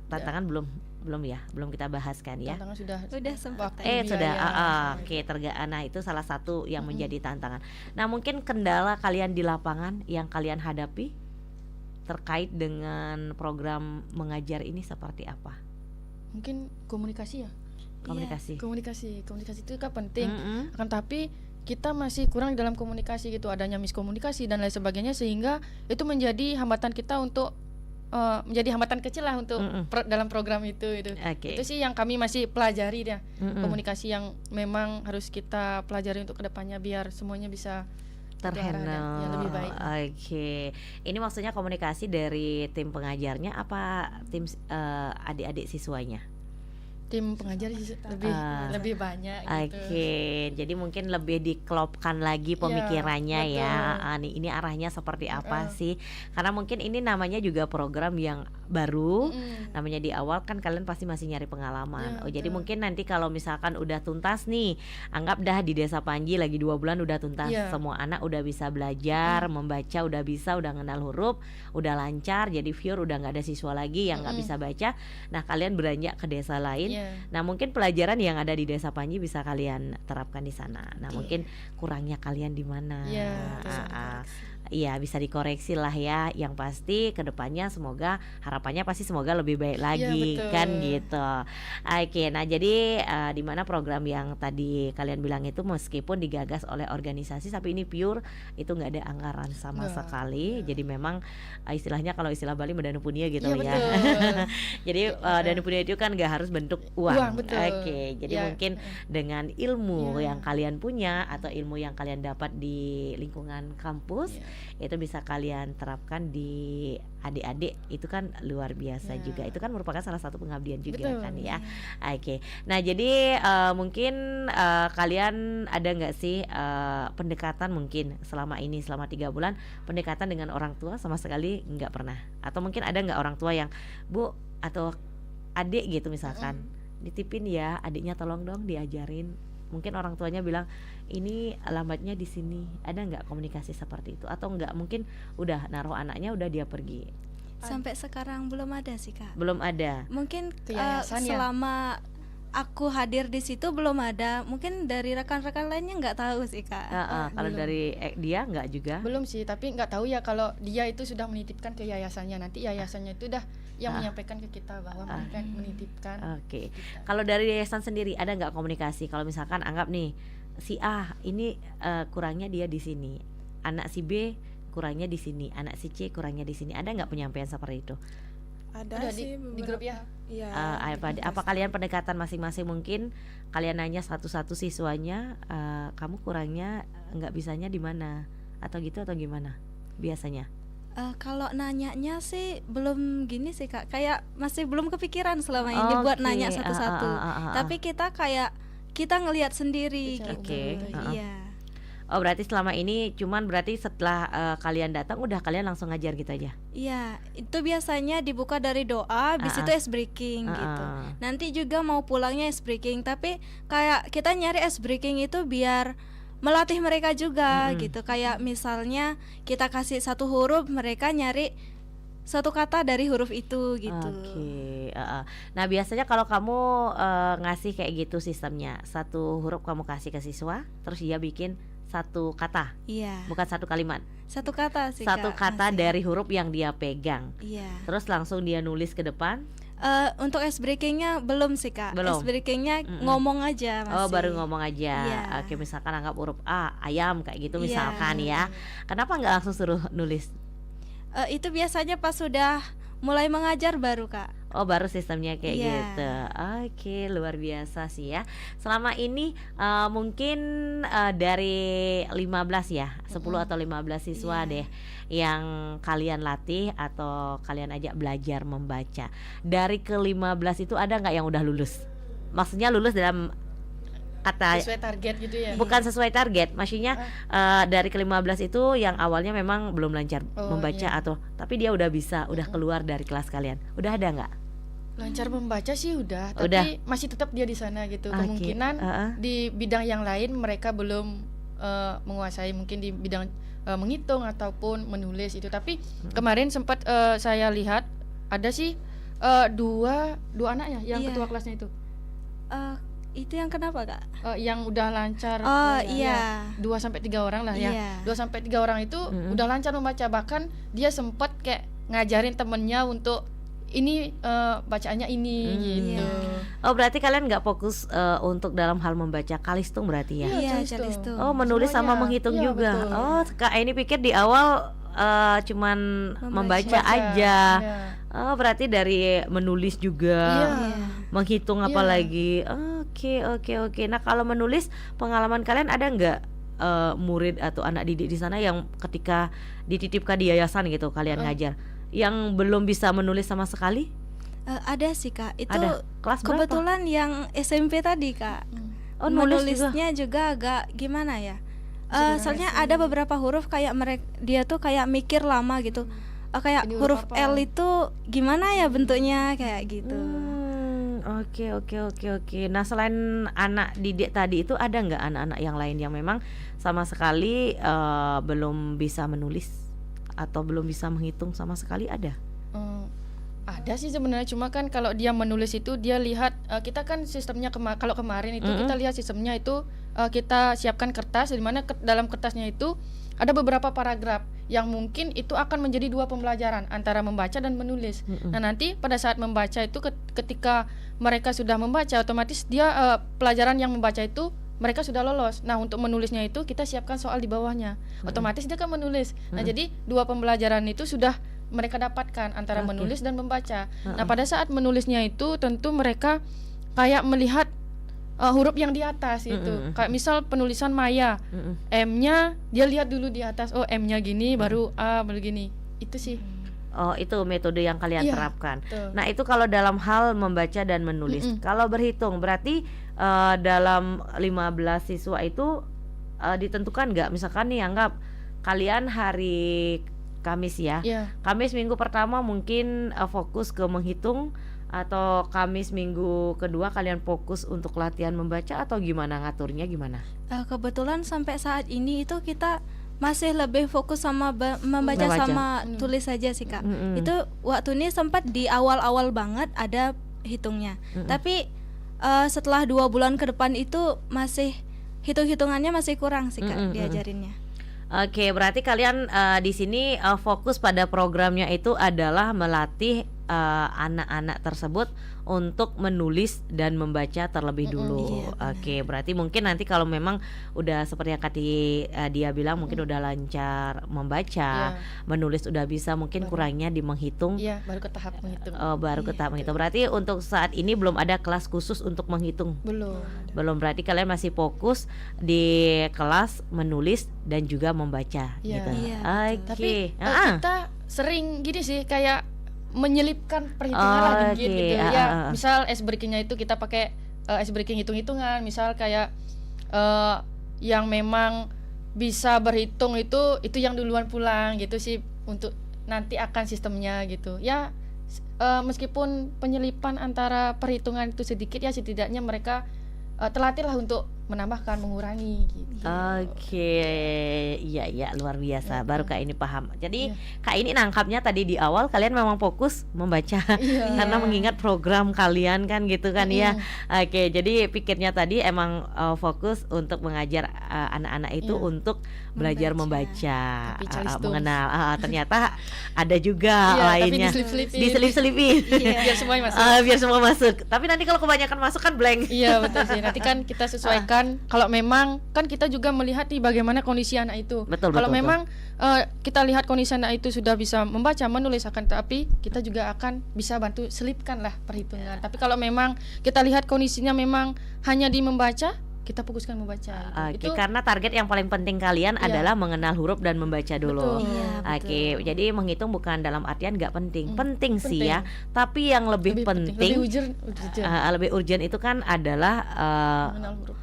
Tantangan belum ya, belum kita bahas kan ya. Tantangan sudah sempat. Sudah. Oke, nah itu salah satu yang menjadi tantangan. Nah, mungkin kendala kalian di lapangan yang kalian hadapi terkait dengan program mengajar ini seperti apa? mungkin komunikasi ya. Komunikasi. Komunikasi itu kan penting. Akan tapi kita masih kurang dalam komunikasi gitu, adanya miskomunikasi dan lain sebagainya, sehingga itu menjadi hambatan kita untuk menjadi hambatan kecil lah untuk dalam program itu. Itu sih yang kami masih pelajari ya. Komunikasi yang memang harus kita pelajari untuk kedepannya biar semuanya bisa terhandle yang lebih baik. Oke. Ini maksudnya komunikasi dari tim pengajarnya apa tim adik-adik siswanya? Tim pengajar sih lebih banyak gitu. Oke, jadi mungkin lebih diklopkan lagi pemikirannya ya. Nih ini arahnya seperti apa sih? Karena mungkin ini namanya juga program yang baru. Namanya di awal kan kalian pasti masih nyari pengalaman. Jadi mungkin nanti kalau misalkan udah tuntas nih, anggap dah di Desa Panji lagi 2 bulan udah tuntas. Semua anak udah bisa belajar, membaca udah bisa, udah kenal huruf, udah lancar. Jadi pure udah nggak ada siswa lagi yang nggak bisa baca. Nah kalian beranjak ke desa lain. Nah mungkin pelajaran yang ada di Desa Panji bisa kalian terapkan di sana. Nah mungkin kurangnya kalian di mana? Iya bisa dikoreksi lah ya. Yang pasti kedepannya semoga harapannya pasti semoga lebih baik lagi kan gitu. Oke, nah jadi di mana program yang tadi kalian bilang itu meskipun digagas oleh organisasi tapi ini pure itu nggak ada anggaran sama sekali. Jadi memang istilahnya kalau istilah Bali medana punia gitu ya. Jadi dana punia itu kan nggak harus bentuk uang. Oke, jadi mungkin dengan ilmu yang kalian punya atau ilmu yang kalian dapat di lingkungan kampus itu bisa kalian terapkan di adik-adik, itu kan luar biasa juga. Itu kan merupakan salah satu pengabdian juga kan ya. Oke. Nah jadi mungkin kalian ada nggak sih pendekatan mungkin selama 3 bulan pendekatan dengan orang tua sama sekali nggak pernah? Atau mungkin ada nggak orang tua yang Bu atau adik gitu misalkan ditipin ya adiknya tolong dong diajarin. Mungkin orang tuanya bilang ini alamatnya di sini. Ada nggak komunikasi seperti itu? Atau nggak mungkin udah naruh anaknya udah dia pergi? Sampai sekarang belum ada sih Kak. Belum ada. Mungkin selama aku hadir di situ belum ada. Mungkin dari rekan-rekan lainnya nggak tahu sih Kak. Kalau dari dia nggak juga? Belum sih, tapi nggak tahu ya kalau dia itu sudah menitipkan ke yayasannya. Nanti yayasannya itu udah yang menyampaikan ke kita bahwa mereka menitipkan. Oke. Kalau dari yayasan sendiri ada nggak komunikasi? Kalau misalkan anggap nih si A ini kurangnya dia di sini, anak si B kurangnya di sini, anak si C kurangnya di sini. Ada nggak penyampaian seperti itu? Ada sih di grup ya. Apa kalian pendekatan masing-masing mungkin kalian nanya satu-satu siswanya, kamu kurangnya nggak bisanya di mana atau gitu atau gimana biasanya? Kalau nanyanya sih belum gini sih Kak, kayak masih belum kepikiran selama ini buat nanya satu-satu. Tapi kita ngelihat sendiri gitu. Iya. Oh berarti selama ini cuman berarti setelah kalian datang udah kalian langsung ngajar gitu aja? Iya, itu biasanya dibuka dari doa, habis itu ice breaking gitu. Nanti juga mau pulangnya ice breaking, tapi kayak kita nyari ice breaking itu biar melatih mereka juga gitu. Kayak misalnya kita kasih satu huruf, mereka nyari satu kata dari huruf itu gitu. Nah biasanya kalau kamu ngasih kayak gitu sistemnya, satu huruf kamu kasih ke siswa, terus dia bikin satu kata, bukan satu kalimat. Satu kata sih Satu Kak, kata dari huruf yang dia pegang. Terus langsung dia nulis ke depan. Untuk ice breakingnya belum sih Kak. Ice breakingnya ngomong aja masih. Oh baru ngomong aja. Oke misalkan anggap huruf A ayam kayak gitu misalkan ya. Kenapa nggak langsung suruh nulis? Itu biasanya pas sudah mulai mengajar baru Kak. Oh baru sistemnya kayak gitu. Oke luar biasa sih ya. Selama ini mungkin dari 15 ya 10 atau 15 siswa deh yang kalian latih atau kalian ajak belajar membaca. Dari ke-15 itu ada gak yang udah lulus? Maksudnya lulus dalam kata sesuai target gitu ya? Bukan sesuai target, maksudnya dari ke-15 itu yang awalnya memang belum lancar membaca atau tapi dia udah bisa, udah keluar dari kelas kalian. Udah ada nggak? Lancar membaca sih udah, tapi masih tetap dia di sana gitu. Kemungkinan di bidang yang lain mereka belum menguasai, mungkin di bidang menghitung ataupun menulis itu. Tapi kemarin sempat saya lihat ada sih dua anak ya yang ketua kelasnya itu. Itu yang kenapa Kak? Yang udah lancar. 2-3 orang lah ya. 2-3 orang itu udah lancar membaca, bahkan dia sempat kayak ngajarin temennya untuk ini bacaannya ini gitu. Oh berarti kalian nggak fokus untuk dalam hal membaca kalistung berarti ya? Iya, calistung. Oh menulis sama Semuanya. menghitung Iya, juga. betul. Oh Kak ini pikir di awal cuman membaca aja. Iya. Oh berarti dari menulis juga, menghitung Iya. apalagi. Oke. Nah kalau menulis pengalaman kalian ada nggak murid atau anak didik di sana yang ketika dititipkan di yayasan gitu kalian ngajar, yang belum bisa menulis sama sekali? Ada sih Kak. Itu Ada. Kelas berapa? kebetulan yang SMP tadi Kak. Oh, nulis menulisnya juga agak gimana ya? Soalnya ada beberapa huruf kayak dia tuh kayak mikir lama gitu. Kayak Ini huruf huruf apa? L itu gimana ya bentuknya kayak gitu. Oke. Nah selain anak didik tadi itu ada nggak anak-anak yang lain yang memang sama sekali belum bisa menulis atau belum bisa menghitung sama sekali ada? Ada sih sebenarnya, cuma kan kalau dia menulis itu dia lihat kita kan sistemnya kalau kemarin itu kita lihat sistemnya itu kita siapkan kertas di mana dalam kertasnya itu ada beberapa paragraf yang mungkin itu akan menjadi dua pembelajaran antara membaca dan menulis. Nah nanti pada saat membaca itu ketika mereka sudah membaca otomatis dia pelajaran yang membaca itu mereka sudah lolos. Nah untuk menulisnya itu kita siapkan soal di bawahnya, otomatis dia kan menulis. Nah jadi dua pembelajaran itu sudah mereka dapatkan antara menulis dan membaca. Nah pada saat menulisnya itu tentu mereka kayak melihat huruf yang di atas itu. Kayak misal penulisan Maya, M-nya dia lihat dulu di atas. Oh M-nya gini, baru A, baru gini. Itu sih. Oh itu metode yang kalian Iya, terapkan. betul. Nah itu kalau dalam hal membaca dan menulis. Kalau berhitung berarti dalam 15 siswa itu ditentukan nggak? Misalkan nih anggap kalian hari Kamis ya. Iya. Kamis minggu pertama mungkin fokus ke menghitung, atau Kamis minggu kedua kalian fokus untuk latihan membaca, atau gimana ngaturnya gimana? Kebetulan sampai saat ini itu kita masih lebih fokus sama membaca sama tulis saja sih Kak. Itu waktu ini sempat di awal-awal banget ada hitungnya. Tapi setelah 2 bulan ke depan itu masih hitung-hitungannya masih kurang sih Kak diajarinnya. Oke, berarti kalian di sini fokus pada programnya itu adalah melatih anak-anak tersebut untuk menulis dan membaca terlebih dulu. Oke, berarti mungkin nanti kalau memang udah seperti yang dia bilang mungkin udah lancar membaca, menulis udah bisa, mungkin kurangnya di menghitung. Iya, baru ke tahap menghitung. Baru ke tahap menghitung. Berarti untuk saat ini belum ada kelas khusus untuk menghitung. Belum, berarti kalian masih fokus di kelas menulis dan juga membaca gitu. Tapi kita sering gini sih kayak menyelipkan perhitungan lah dikit gitu ya. Misal ice breakingnya itu kita pakai ice breaking hitung-hitungan. Misal kayak yang memang bisa berhitung itu yang duluan pulang gitu sih, untuk nanti akan sistemnya gitu. Ya meskipun penyelipan antara perhitungan itu sedikit, ya setidaknya mereka terlatih lah untuk menambahkan, mengurangi gitu. Oke, iya luar biasa. Baru Kak ini paham. Jadi Kak ini nangkapnya tadi di awal kalian memang fokus membaca karena mengingat program kalian kan gitu kan ya. Oke, jadi pikirnya tadi emang fokus untuk mengajar anak-anak itu untuk belajar membaca, mengenal. Ternyata ada juga lainnya. Diselip-selipin. Biar semuanya masuk. Biar semua masuk. Tapi nanti kalau kebanyakan masuk kan blank. Iya betul sih. Nanti kan kita sesuaikan. Kalau memang kan kita juga melihat nih bagaimana kondisi anak itu. Kalau memang kita lihat kondisi anak itu sudah bisa membaca, menulis, akan tapi kita juga akan bisa bantu selipkan lah perhitungan. Tapi kalau memang kita lihat kondisinya memang hanya di membaca, kita fokuskan membaca. Itu karena target yang paling penting kalian adalah mengenal huruf dan membaca dulu. Oke, jadi menghitung bukan dalam artian nggak penting, penting sih ya. Tapi yang lebih penting, lebih urgent itu kan adalah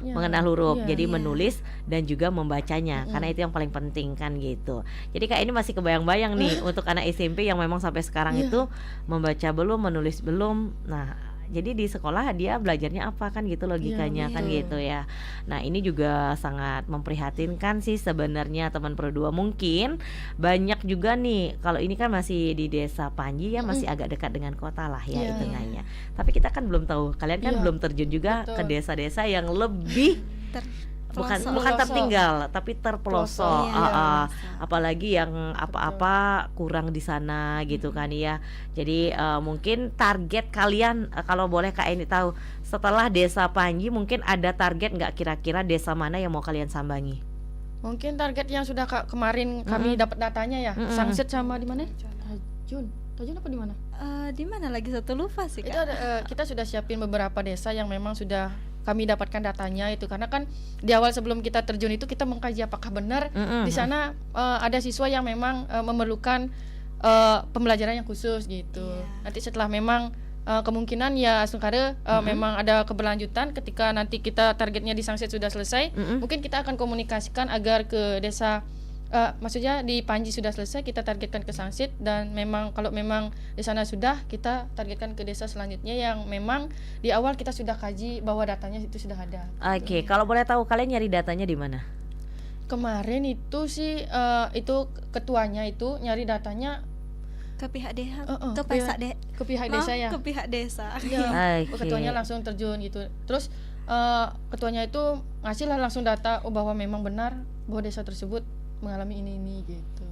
mengenal huruf. Jadi menulis dan juga membacanya, karena itu yang paling penting kan gitu. Jadi Kak ini masih kebayang-bayang nih untuk anak SMP yang memang sampai sekarang itu membaca belum, menulis belum. Nah jadi di sekolah dia belajarnya apa kan gitu logikanya kan gitu ya. Nah ini juga sangat memprihatinkan sih sebenarnya teman Pro 2. Mungkin banyak juga nih, kalau ini kan masih di desa Panji ya, masih agak dekat dengan kota lah ya hitungannya. Tapi kita kan belum tahu, kalian kan belum terjun juga ke desa-desa yang lebih bukan Pelosok. tertinggal tapi terpelosok. Pelosok, iya. Apalagi yang apa-apa kurang di sana gitu kan ya. Jadi mungkin target kalian kalau boleh Kak Eni tahu, setelah Desa Panji mungkin ada target nggak kira-kira desa mana yang mau kalian sambangi? Mungkin target yang sudah kemarin kami dapat datanya ya. Sangsit sama di mana? Tajun apa di mana? Di mana lagi satu lupa sih Kak. Itu ada, kita sudah siapin beberapa desa yang memang sudah kami dapatkan datanya itu, karena kan di awal sebelum kita terjun itu kita mengkaji apakah benar di sana ada siswa yang memang memerlukan pembelajaran yang khusus gitu. Nanti setelah memang kemungkinan ya Sungkare memang ada keberlanjutan ketika nanti kita targetnya di Sangsit sudah selesai, mungkin kita akan komunikasikan agar ke desa maksudnya di Panji sudah selesai kita targetkan ke Sangsit, dan memang kalau memang di sana sudah kita targetkan ke desa selanjutnya yang memang di awal kita sudah kaji bahwa datanya itu sudah ada. Oke, kalau boleh tahu kalian nyari datanya di mana? Kemarin itu sih itu ketuanya itu nyari datanya ke pihak desa, ke pihak desa ya. Ke pihak desa. Ya, ketuanya langsung terjun gitu. Terus ketuanya itu ngasihlah langsung data bahwa memang benar bahwa desa tersebut mengalami ini gitu.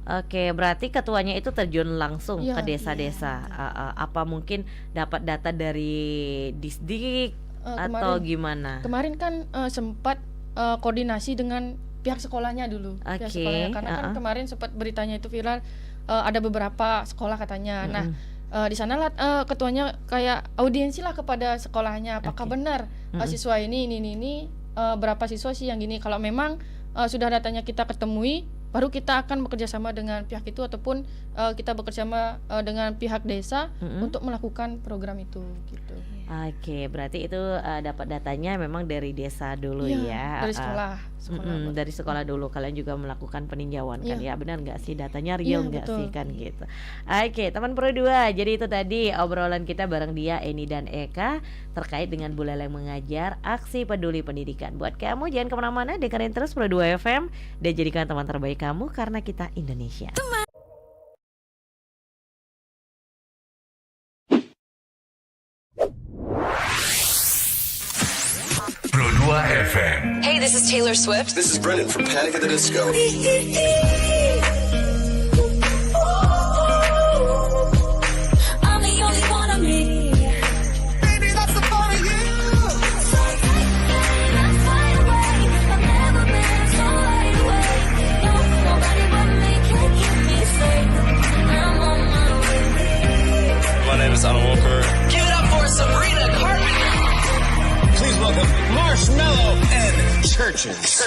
Oke, berarti ketuanya itu terjun langsung Iya, ke desa-desa. Apa mungkin dapat data dari Disdik atau gimana? Kemarin kan sempat koordinasi dengan pihak sekolahnya dulu. Pihak sekolahnya, karena kan kemarin sempat beritanya itu viral, ada beberapa sekolah katanya. Nah, di sana ketuanya kayak audiensi lah kepada sekolahnya, apakah benar siswa ini berapa siswa sih yang gini. Kalau memang sudah datanya kita ketemui, baru kita akan bekerja sama dengan pihak itu ataupun kita bekerja sama dengan pihak desa untuk melakukan program itu gitu. Oke, berarti itu dapat datanya memang dari desa dulu ya. Dari sekolah. Dari sekolah dulu kalian juga melakukan peninjauan kan ya, benar nggak sih datanya real nggak sih kan gitu. Oke, teman Pro 2, jadi itu tadi obrolan kita bareng dia Eni dan Eka terkait dengan Bu Leleng mengajar aksi peduli pendidikan. Buat kamu jangan kemana-mana, dengerin terus Pro 2 FM dan jadikan teman terbaik kamu karena kita Indonesia. Pro 2 FM. Hey, this is Taylor Swift. This is Brennan from Panic at the Disco. I'm the only one of me. Baby, that's the part of you. So let's fly away. I've never been so wide awake. No, nobody but me can keep me safe. I'm on my way. My name is Alan Walker. Give it up for Sabrina Carpenter. Please welcome Marshmello and Churches.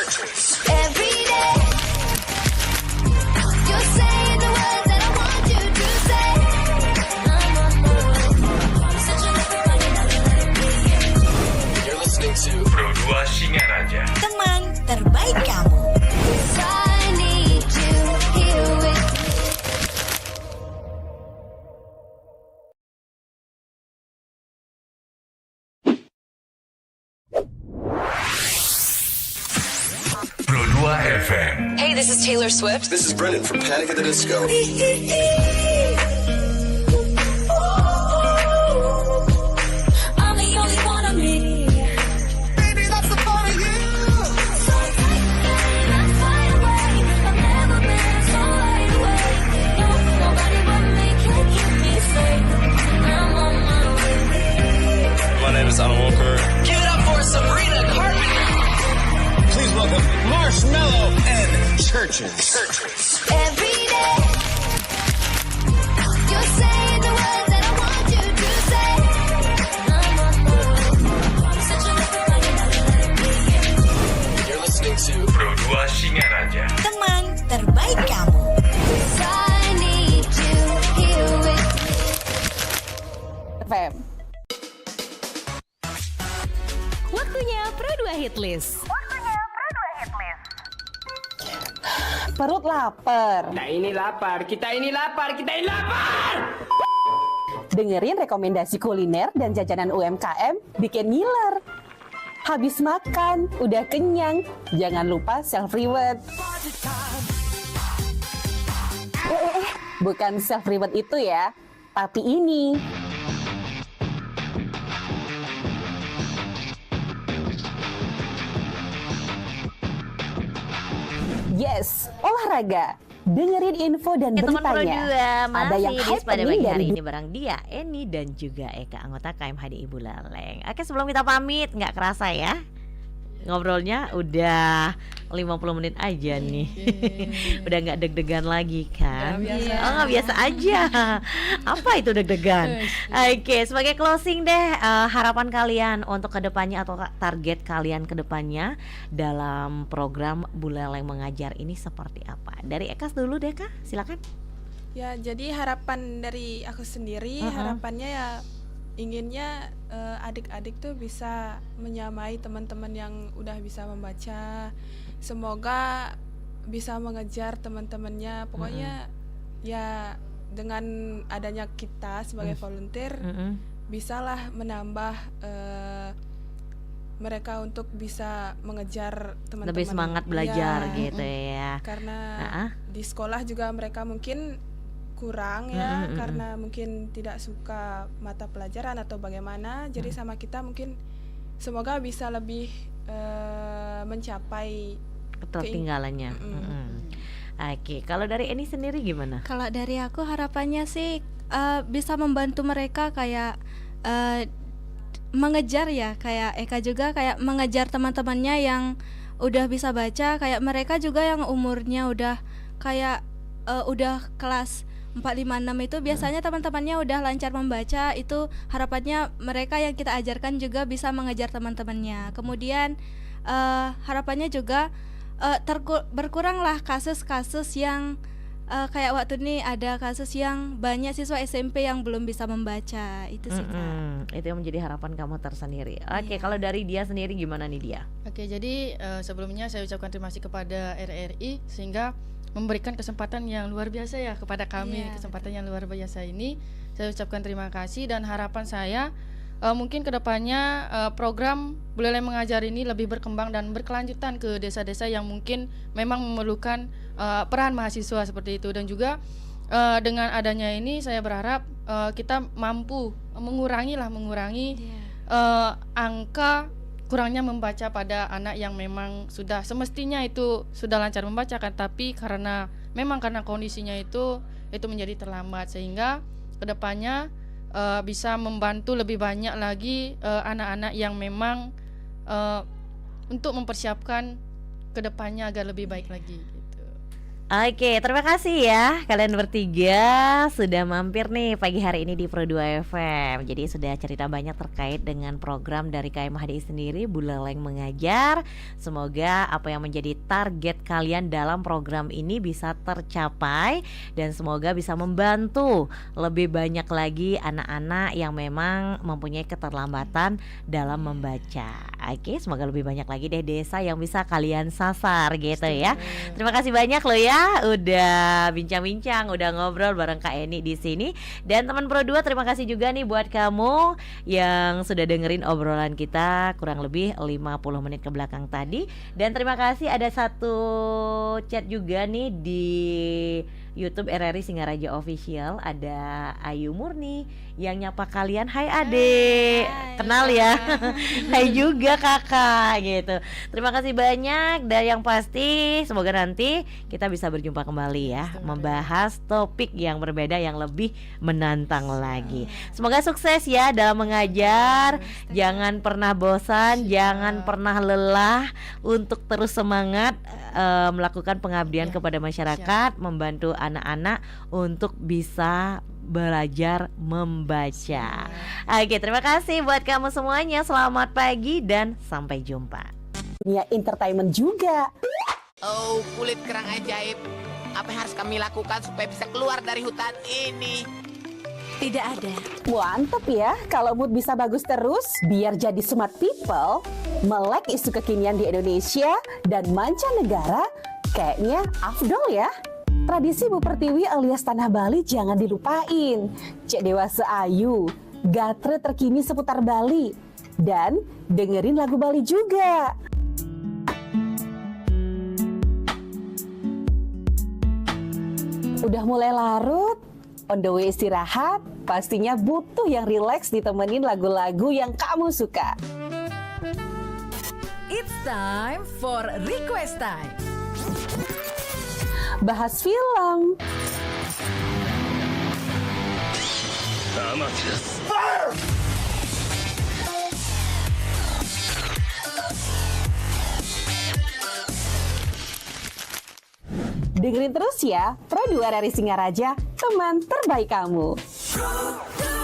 Every day, you're saying the words that I want you to say. I'm on my way. Such a little running out of me. You're listening to Pro 2 Singaraja. Teman terbaik kamu. I need you here with me. Pro 2 FM. Hey, this is Taylor Swift. This is Brennan from Panic at the Disco. I'm the only one of me. Baby, that's the part of you. So let's fly away. I've never been so wide awake. No, nobody but me can keep me safe. I'm on my way. My name is Alan Walker. Give it up for Sabrina Carpenter. Please welcome Marshmello and Churches. Every day, you're saying the words that I want you to say. I'm on my way. Such a little running out of me. You're listening to Pro 2 Singaraja. Teman terbaik kamu. I need you here with me. FM. Waktunya Pro 2 Hitlist. Perut lapar. Kita ini lapar. Dengerin rekomendasi kuliner dan jajanan UMKM bikin ngiler. Habis makan, udah kenyang, jangan lupa self reward. Bukan self reward itu ya, tapi ini. Yes, olahraga. Dengerin info dan Teman Pro 2 beritanya. Ada yang masih di pada happening pagi hari dari ini bareng dia, Eni dan juga Eka, anggota KMHDI Buleleng. Oke, sebelum kita pamit, nggak kerasa ya ngobrolnya udah 50 menit aja nih. Udah nggak deg-degan lagi kan? Oh, nggak biasa aja. Apa itu deg-degan? Oke, sebagai closing deh, harapan kalian untuk kedepannya atau target kalian kedepannya dalam program Buleleng Mengajar ini seperti apa? Dari Eka dulu deh Kak, silakan. Ya, jadi harapan dari aku sendiri, harapannya ya inginnya adik-adik tuh bisa menyamai teman-teman yang udah bisa membaca. Semoga bisa mengejar teman-temannya. Pokoknya ya dengan adanya kita sebagai volunteer bisalah menambah mereka untuk bisa mengejar teman-teman. Lebih semangat belajar gitu ya. Karena di sekolah juga mereka mungkin kurang ya, karena mungkin tidak suka mata pelajaran atau bagaimana. Jadi sama kita mungkin semoga bisa lebih mencapai ketertinggalannya. Oke, kalau dari Eni sendiri gimana? Kalau dari aku harapannya sih bisa membantu mereka kayak mengejar ya, kayak Eka juga kayak mengejar teman-temannya yang udah bisa baca, kayak mereka juga yang umurnya udah kayak udah kelas 4, 5, 6 itu biasanya teman-temannya udah lancar membaca. Itu harapannya mereka yang kita ajarkan juga bisa mengejar teman-temannya. Kemudian harapannya juga berkuranglah kasus-kasus yang kayak waktu ini ada kasus yang banyak siswa SMP yang belum bisa membaca. Itu sih Kak. Itu yang menjadi harapan kamu tersendiri. Oke, kalau dari dia sendiri gimana nih dia? Oke, jadi sebelumnya saya ucapkan terima kasih kepada RRI sehingga memberikan kesempatan yang luar biasa ya kepada kami. Kesempatan yang luar biasa ini saya ucapkan terima kasih, dan harapan saya mungkin kedepannya program Buleleng Mengajar ini lebih berkembang dan berkelanjutan ke desa-desa yang mungkin memang memerlukan peran mahasiswa seperti itu. Dan juga dengan adanya ini saya berharap kita mampu mengurangi angka kurangnya membaca pada anak yang memang sudah semestinya itu sudah lancar membaca kan, tapi karena kondisinya itu menjadi terlambat, sehingga kedepannya bisa membantu lebih banyak lagi anak-anak yang memang untuk mempersiapkan kedepannya agar lebih baik lagi. Oke, terima kasih ya kalian bertiga sudah mampir nih pagi hari ini di Pro 2 FM. Jadi sudah cerita banyak terkait dengan program dari KMHDI sendiri, Buleleng Mengajar. Semoga apa yang menjadi target kalian dalam program ini bisa tercapai, dan semoga bisa membantu lebih banyak lagi anak-anak yang memang mempunyai keterlambatan dalam membaca. Oke, semoga lebih banyak lagi deh desa yang bisa kalian sasar gitu ya. Terima kasih banyak loh ya, udah bincang-bincang, udah ngobrol bareng Kak Eni di sini. Dan teman Pro 2, terima kasih juga nih buat kamu yang sudah dengerin obrolan kita kurang lebih 50 menit ke belakang tadi. Dan terima kasih ada satu chat juga nih di YouTube RRI Singaraja Official, ada Ayu Murni yang nyapa kalian, hai adek, kenal ya. Hai juga kakak gitu. Terima kasih banyak, dan yang pasti semoga nanti kita bisa berjumpa kembali ya, membahas topik yang berbeda yang lebih menantang lagi. Semoga sukses ya dalam mengajar, jangan pernah bosan, jangan pernah lelah untuk terus semangat melakukan pengabdian kepada masyarakat, membantu anak-anak untuk bisa belajar membaca. Oke, terima kasih buat kamu semuanya. Selamat pagi dan sampai jumpa. Dunia entertainment juga. Oh, kulit kerang ajaib. Apa yang harus kami lakukan supaya bisa keluar dari hutan ini? Tidak ada. Mantep ya, kalau mood bisa bagus terus, biar jadi smart people, melek isu kekinian di Indonesia dan mancanegara, kayaknya afdol ya. Tradisi Bu Pertiwi alias Tanah Bali jangan dilupain. Cek Dewasa Ayu, gatre terkini seputar Bali, dan dengerin lagu Bali juga. Udah mulai larut, on the way istirahat, pastinya butuh yang rileks ditemenin lagu-lagu yang kamu suka. It's time for Request Time. bahas film. Dengerin terus ya, Pro 2 dari Singaraja, teman terbaik kamu.